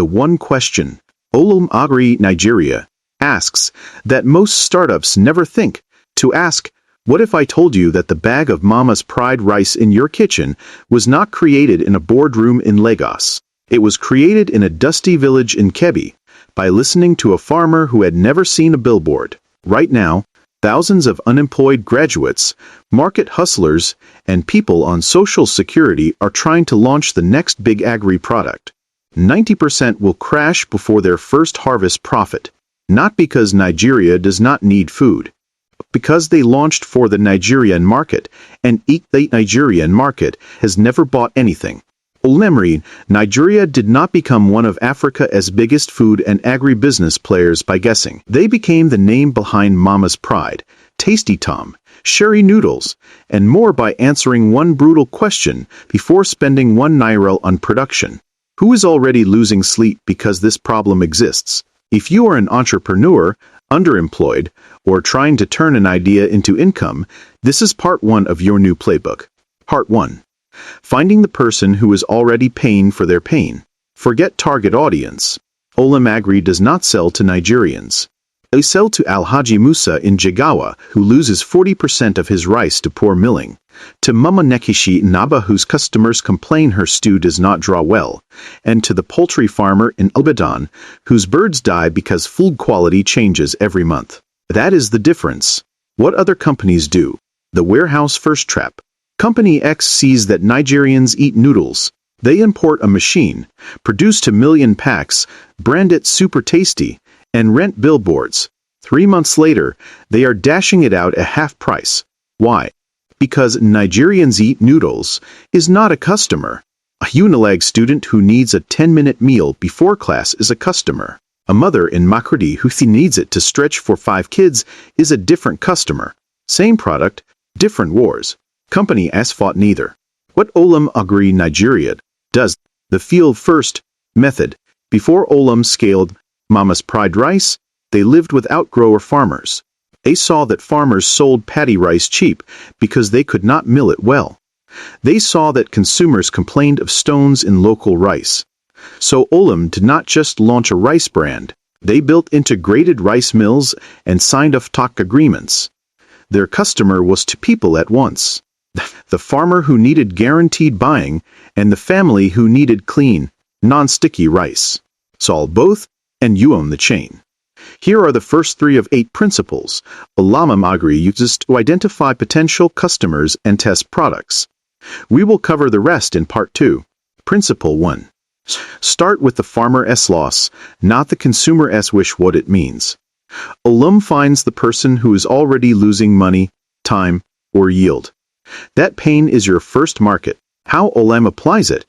the one question Olam Agric Nigeria asks that most startups never think to ask. What if I told you that the bag of Mama's Pride rice in your kitchen was not created in a boardroom in Lagos? It was created in a dusty village in Kebbi by listening to a farmer who had never seen a billboard. Right now, thousands of unemployed graduates, market hustlers, and people on Social Security are trying to launch the next big agri-product. 90% will crash before their first harvest profit, not because Nigeria does not need food, but because they launched for the Nigerian market, and the Nigerian market has never bought anything. Olam, Nigeria did not become one of Africa's biggest food and agribusiness players by guessing. They became the name behind Mama's Pride, Tasty Tom, Sherry Noodles, and more by answering one brutal question before spending ₦1 on production. Who is already losing sleep because this problem exists? If you are an entrepreneur, underemployed, or trying to turn an idea into income, this is part 1 of your new playbook. Part 1. Finding the person who is already paying for their pain. Forget target audience. Olam Agric does not sell to Nigerians. They sell to Alhaji Musa in Jigawa, who loses 40% of his rice to poor milling, to Mama Nekishi Naba, whose customers complain her stew does not draw well, and to the poultry farmer in Ibadan, whose birds die because food quality changes every month. That is the difference. What other companies do? The warehouse first trap. Company X sees that Nigerians eat noodles. They import a machine, produce 2 million packs, brand it super tasty, and rent billboards. 3 months later, they are dashing it out at half price. Why? Because Nigerians eat noodles is not a customer. A Unilag student who needs a 10-minute meal before class is a customer. A mother in Makurdi who needs it to stretch for 5 kids is a different customer. Same product, different wars. Company has fought neither. What Olam Agric Nigeria does, the field first method. Before Olam scaled Mama's Pride rice, they lived with outgrower farmers. They saw that farmers sold paddy rice cheap because they could not mill it well. They saw that consumers complained of stones in local rice. So Olam did not just launch a rice brand. They built integrated rice mills and signed off-take agreements. Their customer was 2 people at once. The farmer who needed guaranteed buying and the family who needed clean, non-sticky rice. Solve both, and you own the chain. Here are the first 3 of 8 principles Olam Agric uses to identify potential customers and test products. We will cover the rest in part 2. Principle 1. Start with the farmer's loss, not the consumer's wish. What it means. Olam finds the person who is already losing money, time, or yield. That pain is your first market. How Olam applies it?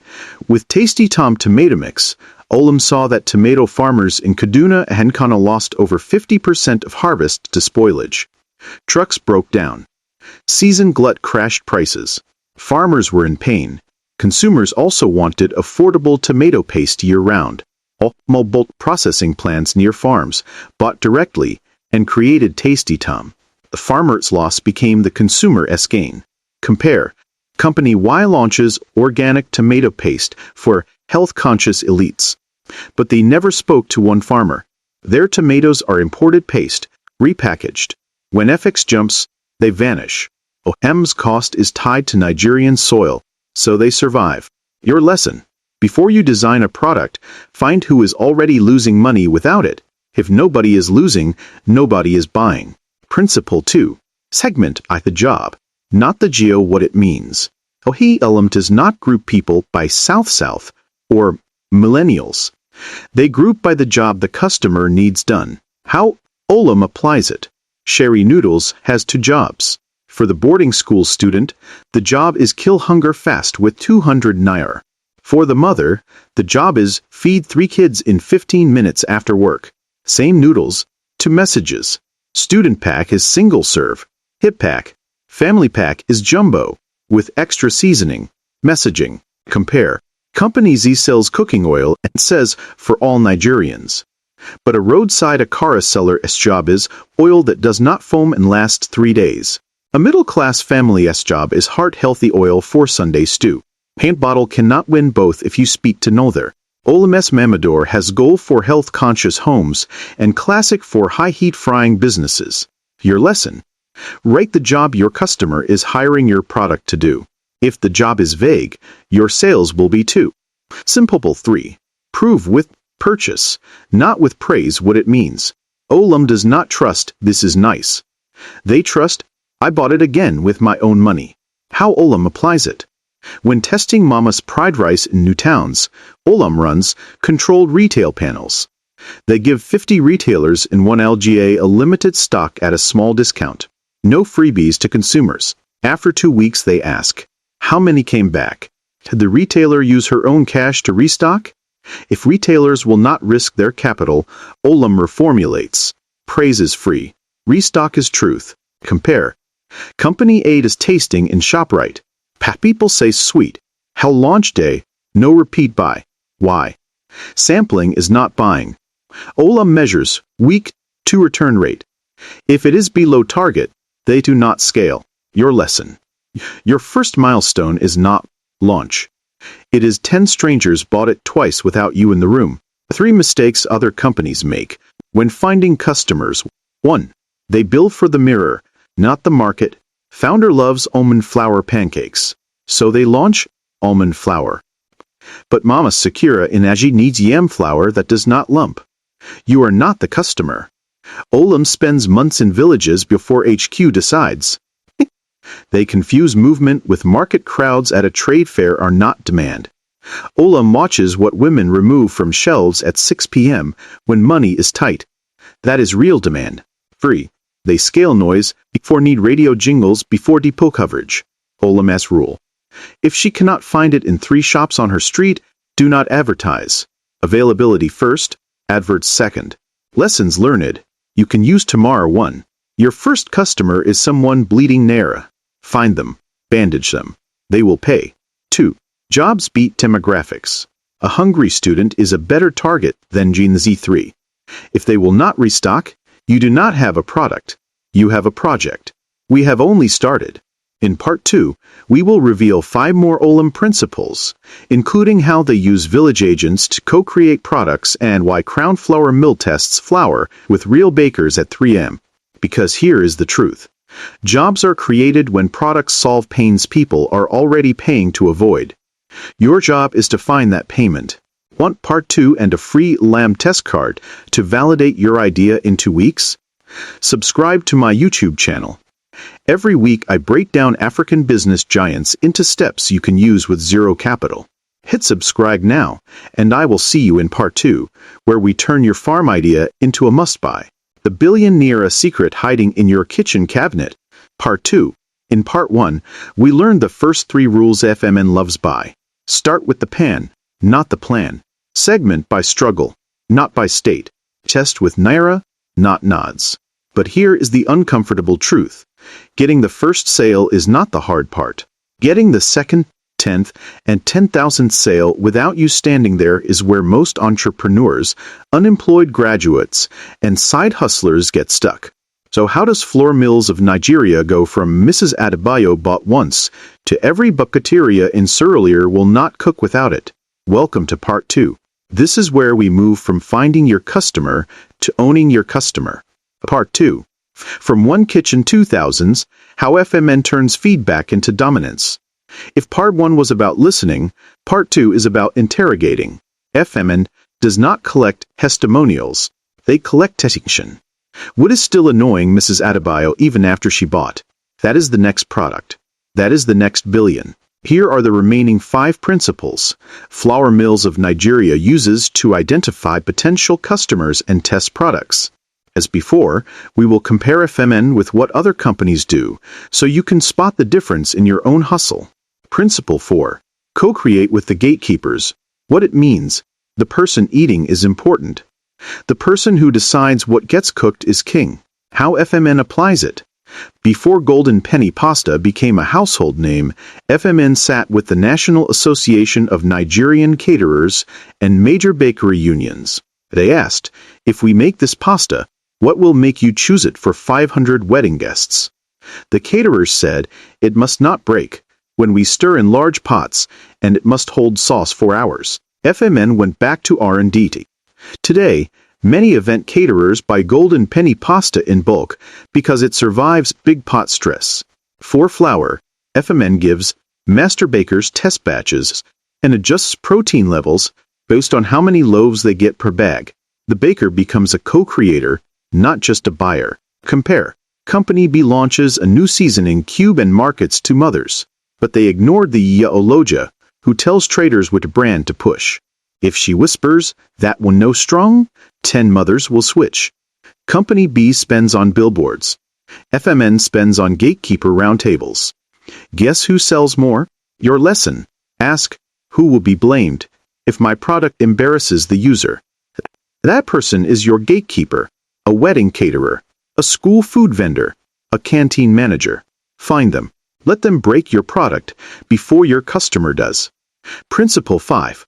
With Tasty Tom tomato mix, Olam saw that tomato farmers in Kaduna and Kano lost over 50% of harvest to spoilage. Trucks broke down. Season glut crashed prices. Farmers were in pain. Consumers also wanted affordable tomato paste year-round. Olam built processing plants near farms, bought directly, and created Tasty Tom. The farmer's loss became the consumer's gain. Compare. Company Y launches organic tomato paste for health-conscious elites. But they never spoke to one farmer. Their tomatoes are imported paste, repackaged. When FX jumps, they vanish. Olam's cost is tied to Nigerian soil, so they survive. Your lesson. Before you design a product, find who is already losing money without it. If nobody is losing, nobody is buying. Principle 2. Segment the job, not the geo. What it means. Olam does not group people by South-South or millennials. They group by the job the customer needs done. How Olam applies it. Sherry Noodles has 2 jobs. For the boarding school student, the job is kill hunger fast with ₦200. For the mother, the job is feed 3 kids in 15 minutes after work. Same noodles, 2 messages. Student pack is single serve. Hip pack. Family pack is jumbo, with extra seasoning. Messaging. Compare. Company Z sells cooking oil and says for all Nigerians. But a roadside Akara seller's job is oil that does not foam and lasts 3 days. A middle-class family's job is heart-healthy oil for Sunday stew. Paint bottle cannot win both if you speak to neither. Olam Mamador has goal for health-conscious homes and classic for high-heat frying businesses. Your lesson: write the job your customer is hiring your product to do. If the job is vague, your sales will be too. Simple 3. Prove with purchase, not with praise, what it means. Olam does not trust "this is nice." They trust "I bought it again with my own money." How Olam applies it. When testing Mama's Pride rice in new towns, Olam runs controlled retail panels. They give 50 retailers in one LGA a limited stock at a small discount. No freebies to consumers. After 2 weeks they ask, how many came back? Did the retailer use her own cash to restock? If retailers will not risk their capital, Olam reformulates. Praise is free. Restock is truth. Compare. Company A is tasting in ShopRite. People say sweet. How launch day? No repeat buy. Why? Sampling is not buying. Olam measures week 2 return rate. If it is below target, they do not scale. Your lesson. Your first milestone is not launch. It is 10 strangers bought it twice without you in the room. 3 mistakes other companies make when finding customers. 1. They bill for the mirror, not the market. Founder loves almond flour pancakes, so they launch almond flour. But Mama Sakura Inaji needs yam flour that does not lump. You are not the customer. Olam spends months in villages before HQ decides. They confuse movement with market. Crowds at a trade fair are not demand. Olam watches what women remove from shelves at 6 p.m. when money is tight. That is real demand. 3. They scale noise before need radio jingles before depot coverage. Olam's rule. If she cannot find it in 3 shops on her street, do not advertise. Availability first, adverts second. Lessons learned. You can use tomorrow. 1. Your first customer is someone bleeding Naira. Find them. Bandage them. They will pay. 2. Jobs beat demographics. A hungry student is a better target than Gen Z. 3. If they will not restock, you do not have a product. You have a project. We have only started. In Part 2, we will reveal 5 more Olam principles, including how they use village agents to co-create products and why Crown Flour Mill tests flour with real bakers at 3M. Because here is the truth. Jobs are created when products solve pains people are already paying to avoid. Your job is to find that payment. Want Part 2 and a free Lamb test card to validate your idea in 2 weeks? Subscribe to my YouTube channel. Every week I break down African business giants into steps you can use with zero capital. Hit subscribe now, and I will see you in Part 2, where we turn your farm idea into a must-buy. The Billion-Naira secret hiding in your kitchen cabinet. Part 2. In Part 1, we learned the first 3 rules FMN loves buy. Start with the pan, not the plan. Segment by struggle, not by state. Test with Naira, not nods. But here is the uncomfortable truth. Getting the first sale is not the hard part. Getting the second, 10th, and 10,000th sale without you standing there is where most entrepreneurs, unemployed graduates, and side hustlers get stuck. So how does Flour Mills of Nigeria go from Mrs. Adebayo bought once to every bucketeria in Surulere will not cook without it? Welcome to Part 2. This is where we move from finding your customer to owning your customer. Part 2. From One Kitchen 2000s, how FMN turns feedback into dominance. If Part 1 was about listening, Part 2 is about interrogating. FMN does not collect testimonials. They collect testimony. What is still annoying Mrs. Adebayo even after she bought? That is the next product. That is the next billion. Here are the remaining 5 principles Flour Mills of Nigeria uses to identify potential customers and test products. As before, we will compare FMN with what other companies do, so you can spot the difference in your own hustle. Principle 4. Co-create with the gatekeepers. What it means. The person eating is important. The person who decides what gets cooked is king. How FMN applies it. Before Golden Penny Pasta became a household name, FMN sat with the National Association of Nigerian Caterers and major bakery unions. They asked, if we make this pasta, what will make you choose it for 500 wedding guests? The caterers said, it must not break when we stir in large pots, and it must hold sauce for hours. FMN went back to R&D. Today, many event caterers buy Golden Penny pasta in bulk because it survives big pot stress. For flour, FMN gives master bakers test batches and adjusts protein levels based on how many loaves they get per bag. The baker becomes a co-creator, not just a buyer. Compare. Company B launches a new seasoning cube and markets to mothers, but they ignored the Yaoloja, who tells traders which brand to push. If she whispers, "That one no strong," 10 mothers will switch. Company B spends on billboards. FMN spends on gatekeeper roundtables. Guess who sells more? Your lesson. Ask, who will be blamed if my product embarrasses the user? That person is your gatekeeper, a wedding caterer, a school food vendor, a canteen manager. Find them. Let them break your product before your customer does. Principle 5.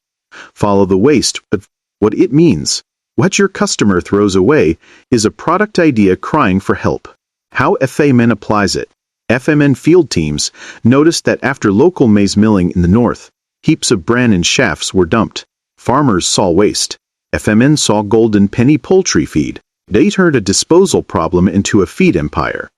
Follow the waste of what it means. What your customer throws away is a product idea crying for help. How FMN applies it. FMN field teams noticed that after local maize milling in the north, heaps of bran and shafts were dumped. Farmers saw waste. FMN saw Golden Penny poultry feed. They turned a disposal problem into a feed empire.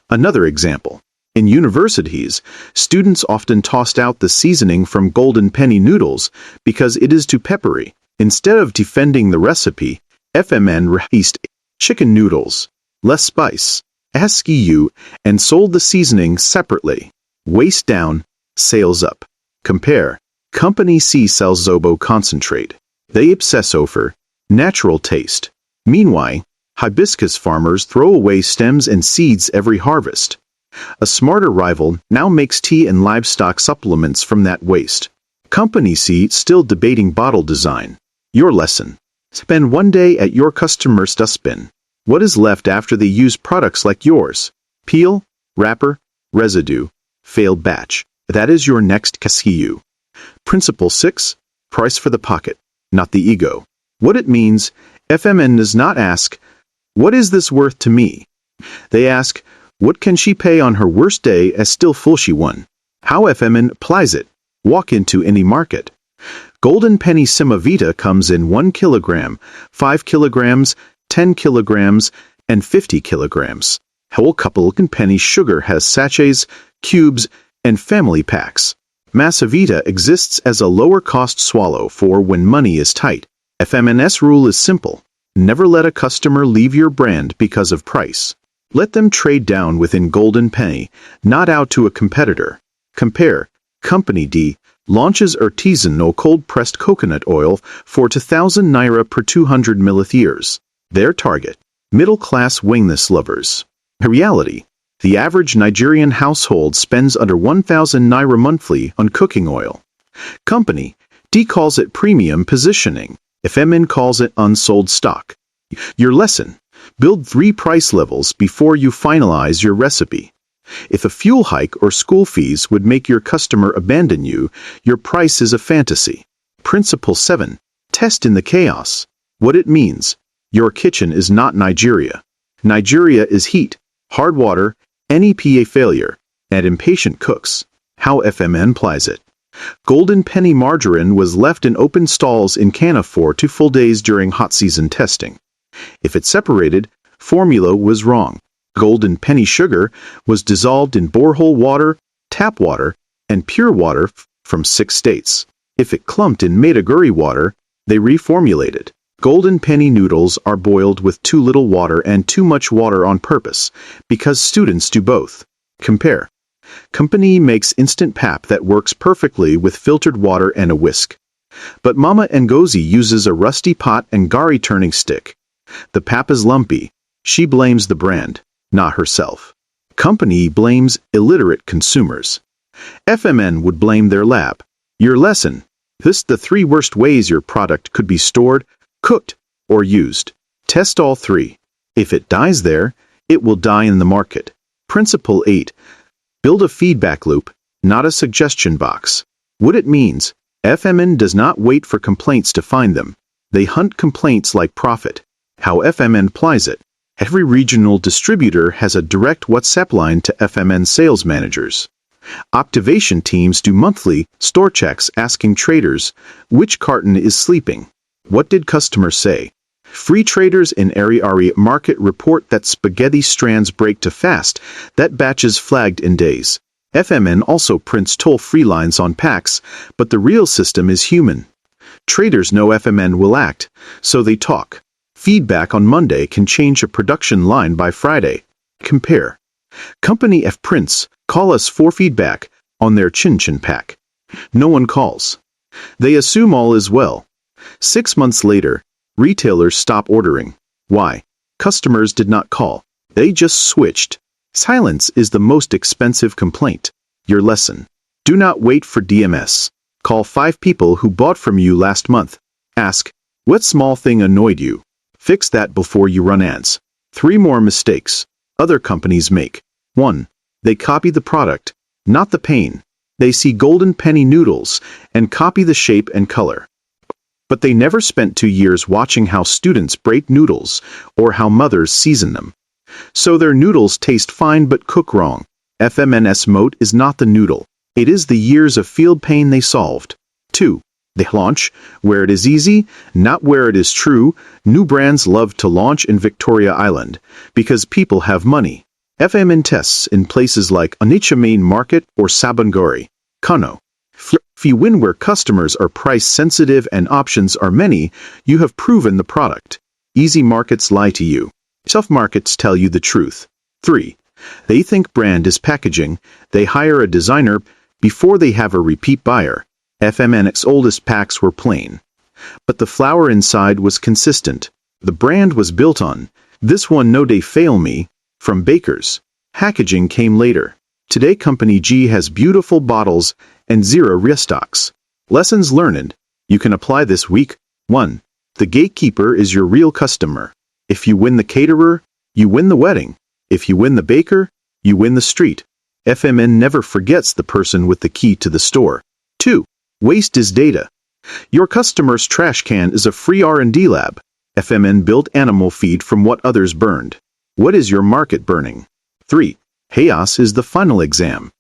Another example. In universities, students often tossed out the seasoning from Golden Penny noodles because it is too peppery. Instead of defending the recipe, FMN released chicken noodles, less spice, SKU, and sold the seasoning separately. Waste down, sales up. Compare. Company C sells Zobo concentrate. They obsess over natural taste. Meanwhile, hibiscus farmers throw away stems and seeds every harvest. A smarter rival now makes tea and livestock supplements from that waste. Company C still debating bottle design. Your lesson. Spend one day at your customer's dustbin. What is left after they use products like yours? Peel, wrapper, residue, failed batch. That is your next SKU. Principle 6. Price for the pocket, not the ego. What it means, FMN does not ask, "What is this worth to me?" They ask, "What can she pay on her worst day as still full she won?" How FMN applies it. Walk into any market. Golden Penny Semavita comes in 1 kilogram, 5 kilograms, 10 kilograms, and 50 kilograms. Whole couple penny sugar has sachets, cubes, and family packs. Massavita exists as a lower-cost swallow for when money is tight. FMN's rule is simple. Never let a customer leave your brand because of price. Let them trade down within Golden Penny, not out to a competitor. Compare. Company D launches artisanal cold-pressed coconut oil for 2,000 Naira per 200 milliliters. Their target. Middle-class wellness lovers. Reality. The average Nigerian household spends under 1,000 Naira monthly on cooking oil. Company D calls it premium positioning. FMN calls it unsold stock. Your lesson. Build 3 price levels before you finalize your recipe. If a fuel hike or school fees would make your customer abandon you, your price is a fantasy. Principle 7. Test in the chaos. What it means. Your kitchen is not Nigeria. Nigeria is heat, hard water, NEPA failure, and impatient cooks. How FMN applies it. Golden Penny margarine was left in open stalls in Cana for 2 full days during hot season testing. If it separated, formula was wrong. Golden Penny sugar was dissolved in borehole water, tap water, and pure water from 6 states. If it clumped in Maiduguri water, they reformulated. Golden Penny noodles are boiled with too little water and too much water on purpose, because students do both. Compare. Company makes instant pap that works perfectly with filtered water and a whisk. But Mama Ngozi uses a rusty pot and gari turning stick. The pap is lumpy. She blames the brand, not herself. Company blames illiterate consumers. FMN would blame their lab. Your lesson. This the 3 worst ways your product could be stored, cooked, or used. Test all 3. If it dies there, it will die in the market. Principle 8. Build a feedback loop, not a suggestion box. What it means, FMN does not wait for complaints to find them. They hunt complaints like profit. How FMN applies it. Every regional distributor has a direct WhatsApp line to FMN sales managers. Activation teams do monthly store checks asking traders, which carton is sleeping? What did customers say? Free traders in area market report that spaghetti strands break too fast, that batches flagged in days. FMN also prints toll-free lines on packs, but the real system is human. Traders know FMN will act, so they talk. Feedback on Monday can change a production line by Friday. Compare. Company F prints, call us for feedback, on their chin-chin pack. No one calls. They assume all is well. 6 months later, retailers stop ordering. Why? Customers did not call. They just switched. Silence is the most expensive complaint. Your lesson. Do not wait for DMS. Call 5 people who bought from you last month. Ask, what small thing annoyed you? Fix that before you run ads. 3 more mistakes other companies make. 1. They copy the product, not the pain. They see golden penny noodles and copy the shape and color. But they never spent 2 years watching how students break noodles or how mothers season them. So their noodles taste fine but cook wrong. FMN's moat is not the noodle. It is the years of field pain they solved. 2. They launch where it is easy, not where it is true. New brands love to launch in Victoria Island because people have money. FMN tests in places like Onitsha Main Market or Sabangori, Kano. If you win where customers are price sensitive and options are many, you have proven the product. Easy markets lie to you. Tough markets tell you the truth. 3. They think brand is packaging. They hire a designer before they have a repeat buyer. FMN's oldest packs were plain. But the flour inside was consistent. The brand was built on, this one no day fail me, from bakers. Packaging came later. Today Company G has beautiful bottles and 0 restocks. Lessons learned. You can apply this week. 1. The gatekeeper is your real customer. If you win the caterer, you win the wedding. If you win the baker, you win the street. FMN never forgets the person with the key to the store. 2. Waste is data. Your customer's trash can is a free R&D lab. FMN built animal feed from what others burned. What is your market burning? 3. Chaos is the final exam.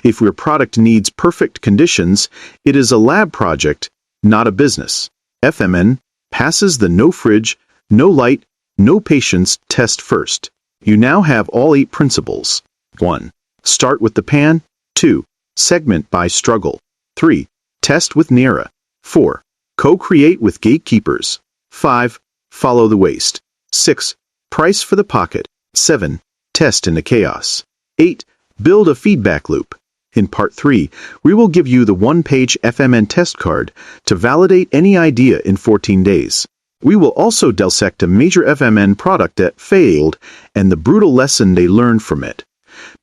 If your product needs perfect conditions, it is a lab project, not a business. FMN passes the no fridge, no light, no patience test first. You now have all 8 principles. 1. Start with the pan. 2. Segment by struggle. 3. Test with Naira. 4. Co-create with gatekeepers. 5. Follow the waste. 6. Price for the pocket. 7. Test in the chaos. 8. Build a feedback loop. In Part 3, we will give you the 1-page FMN test card to validate any idea in 14 days. We will also dissect a major FMN product that failed and the brutal lesson they learned from it.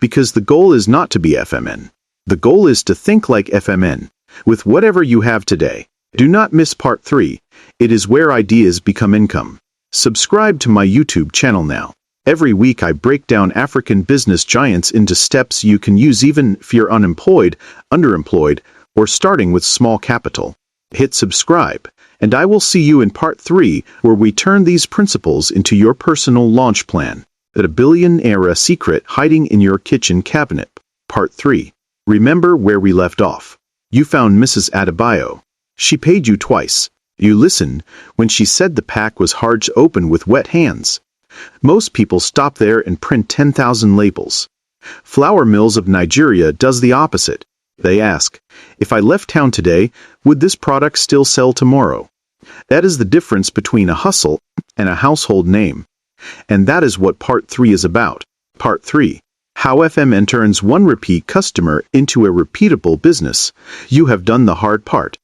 Because the goal is not to be FMN. The goal is to think like FMN, with whatever you have today. Do not miss Part 3. It is where ideas become income. Subscribe to my YouTube channel now. Every week I break down African business giants into steps you can use even if you're unemployed, underemployed, or starting with small capital. Hit subscribe, and I will see you in Part 3 where we turn these principles into your personal launch plan. The Billion-Naira secret hiding in your kitchen cabinet. Part 3. Remember where we left off. You found Mrs. Adebayo. She paid you twice. You listened when she said the pack was hard to open with wet hands. Most people stop there and print 10,000 labels. Flour Mills of Nigeria does the opposite. They ask, if I left town today, would this product still sell tomorrow? That is the difference between a hustle and a household name. And that is what Part 3 is about. Part 3. How FMN turns one repeat customer into a repeatable business. You have done the hard part.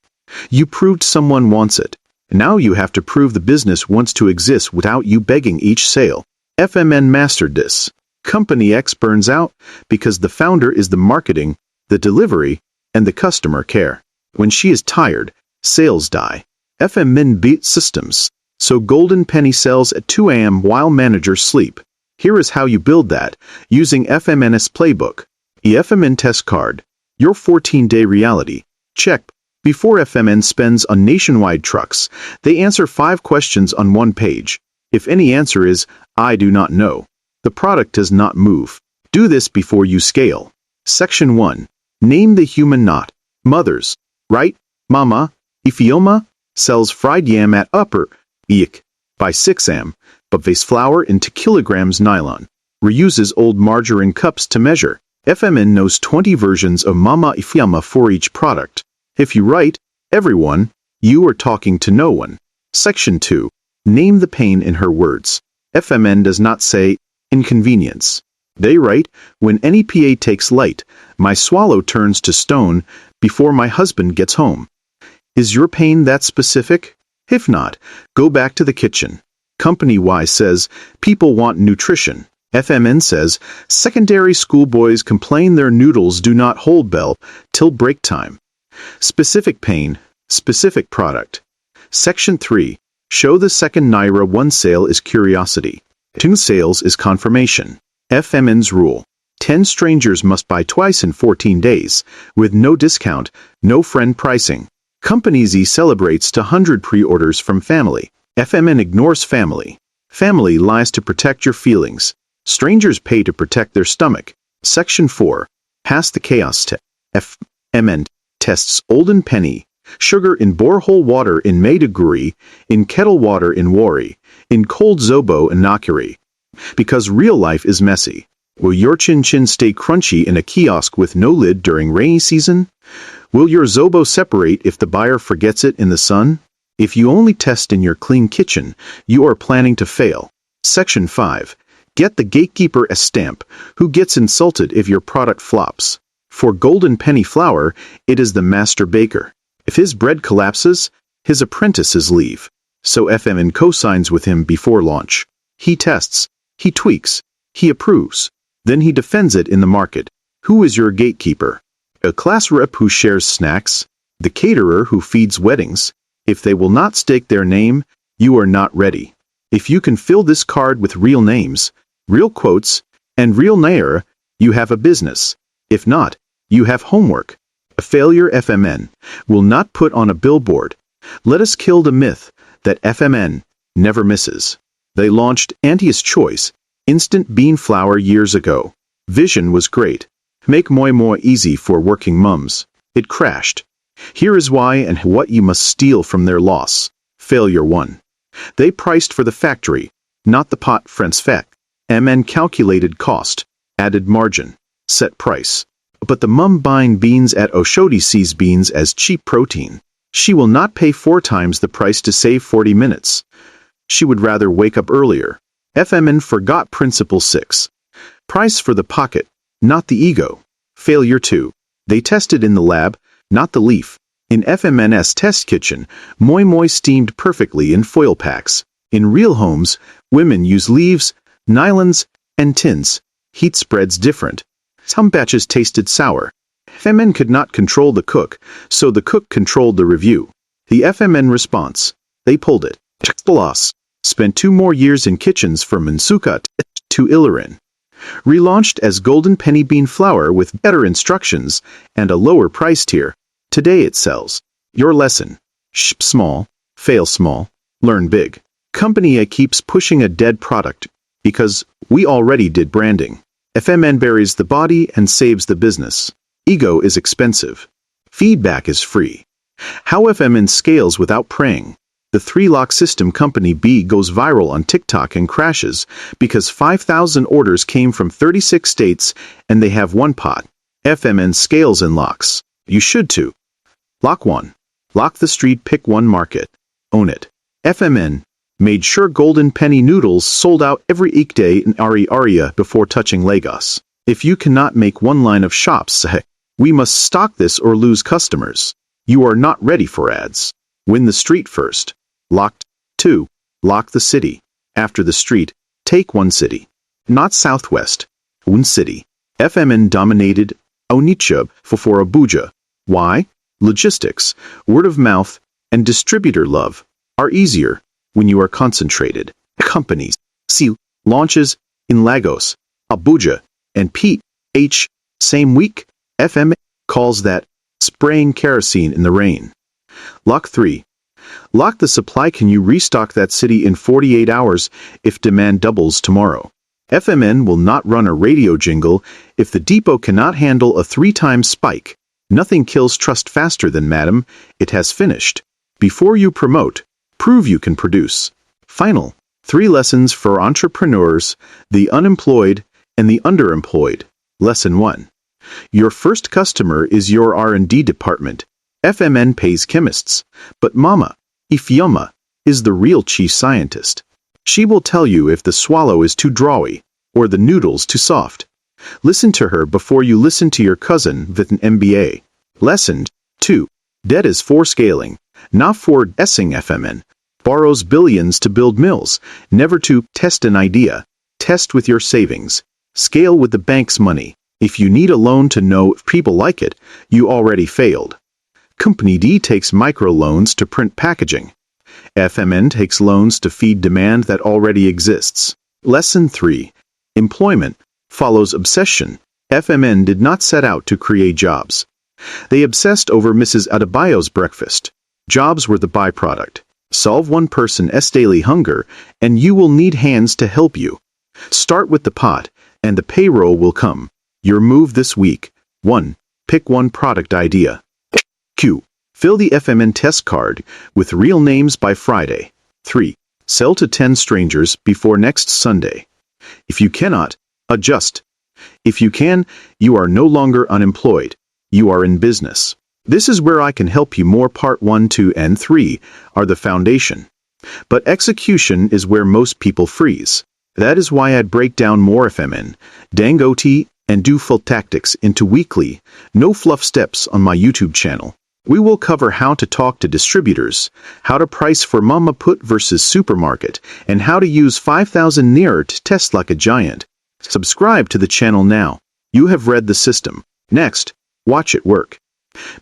You proved someone wants it. Now you have to prove the business wants to exist without you begging each sale. FMN mastered this. Company X burns out because the founder is the marketing, the delivery, and the customer care. When she is tired, sales die. FMN beat systems. So golden penny sells at 2 a.m. while managers sleep. Here is how you build that, using FMN's playbook. The FMN test card. Your 14-day reality. Check. Before FMN spends on nationwide trucks, they answer 5 questions on 1 page. If any answer is, I do not know, the product does not move. Do this before you scale. Section 1. Name the human not. Mothers. Right? Mama, Ifioma, sells fried yam at Upper Eek by 6 am, but vase flour into kilograms nylon. Reuses old margarine cups to measure. FMN knows 20 versions of Mama Ifioma for each product. If you write, everyone, you are talking to no one. Section 2. Name the pain in her words. FMN does not say, inconvenience. They write, when any PA takes light, my swallow turns to stone before my husband gets home. Is your pain that specific? If not, go back to the kitchen. Company Y says, people want nutrition. FMN says, secondary school boys complain their noodles do not hold bell till break time. Specific pain, specific product. Section 3. Show the second Naira 1 sale is curiosity. 2 sales is confirmation. FMN's rule. 10 strangers must buy twice in 14 days, with no discount, no friend pricing. Company Z celebrates to 100 pre-orders from family. FMN ignores family. Family lies to protect your feelings. Strangers pay to protect their stomach. Section 4. Pass the chaos test. FMN tests olden penny, sugar in borehole water in Maiduguri, in kettle water in Wari, in cold Zobo in Nakiri. Because real life is messy. Will your chin-chin stay crunchy in a kiosk with no lid during rainy season? Will your Zobo separate if the buyer forgets it in the sun? If you only test in your clean kitchen, you are planning to fail. Section 5. Get the gatekeeper a stamp. Who gets insulted if your product flops? For golden penny flour, it is the master baker. If his bread collapses, his apprentices leave. So FMN co-signs with him before launch. He tests, he tweaks, he approves. Then he defends it in the market. Who is your gatekeeper? A class rep who shares snacks? The caterer who feeds weddings? If they will not stake their name, you are not ready. If you can fill this card with real names, real quotes, and real Naira, you have a business. If not, you have homework. A failure FMN will not put on a billboard. Let us kill the myth that FMN never misses. They launched Auntie's Choice, instant bean flour years ago. Vision was great. Make moi moi easy for working mums. It crashed. Here is why and what you must steal from their loss. Failure 1. They priced for the factory, not the pot French fec. MN calculated cost, added margin, set price. But the mum buying beans at Oshodi sees beans as cheap protein. She will not pay 4 times the price to save 40 minutes. She would rather wake up earlier. FMN forgot principle 6. Price for the pocket, not the ego. Failure 2. They tested in the lab, not the leaf. In FMN's test kitchen, moi moi steamed perfectly in foil packs. In real homes, women use leaves, nylons, and tins. Heat spreads different. Some batches tasted sour. FMN could not control the cook, so the cook controlled the review. The FMN response. They pulled it. Check the loss. Spent 2 more years in kitchens from Mansukat to Ilorin. Relaunched as golden penny bean flour with better instructions and a lower price tier. Today it sells. Your lesson. Ship small, fail small, learn big. Company A keeps pushing a dead product because we already did branding. FMN buries the body and saves the business. Ego is expensive. Feedback is free. How FMN scales without praying. The 3-lock system company B goes viral on TikTok and crashes because 5,000 orders came from 36 states and they have 1 pot. FMN scales and locks. You should too. Lock 1. Lock the street, pick 1 market. Own it. FMN made sure golden penny noodles sold out every weekday in Ari Aria before touching Lagos. If you cannot make 1 line of shops, we must stock this or lose customers. You are not ready for ads. Win the street first. Locked. 2. Lock the city. After the street, take 1 city. Not Southwest. 1 city. FMN dominated Onitsha for Abuja. Why? Logistics, word of mouth, and distributor love are easier when you are concentrated. Companies. See launches in Lagos, Abuja, and PH same week. FMN calls that spraying kerosene in the rain. Lock 3. Lock the supply. Can you restock that city in 48 hours if demand doubles tomorrow? FMN will not run a radio jingle if the depot cannot handle a 3-time spike. Nothing kills trust faster than madam, it has finished. Before you promote, prove you can produce. Final 3 lessons for entrepreneurs, the unemployed, and the underemployed. Lesson 1. Your first customer is your R&D department. FMN pays chemists, but Mama, Ifeoma, is the real chief scientist. She will tell you if the swallow is too drawy or the noodles too soft. Listen to her before you listen to your cousin with an MBA. Lesson 2. Debt is for scaling, not for essing. FMN borrows billions to build mills, never to test an idea. Test with your savings. Scale with the bank's money. If you need a loan to know if people like it, you already failed. Company D takes microloans to print packaging. FMN takes loans to feed demand that already exists. Lesson 3. Employment follows obsession. FMN did not set out to create jobs. They obsessed over Mrs. Adebayo's breakfast. Jobs were the byproduct. Solve one person's daily hunger, and you will need hands to help you. Start with the pot, and the payroll will come. Your move this week. 1. Pick one product idea. Q. Fill the FMN test card with real names by Friday. 3. Sell to 10 strangers before next Sunday. If you cannot, adjust. If you can, you are no longer unemployed. You are in business. This is where I can help you more. Part 1, 2, and 3 are the foundation. But execution is where most people freeze. That is why I'd break down more FMN, Dangote, and do full tactics into weekly, no fluff steps on my YouTube channel. We will cover how to talk to distributors, how to price for mama put versus supermarket, and how to use 5,000 Naira to test like a giant. Subscribe to the channel now. You have read the system. Next, watch it work.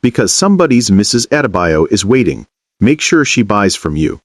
Because somebody's Mrs. Adebayo is waiting. Make sure she buys from you.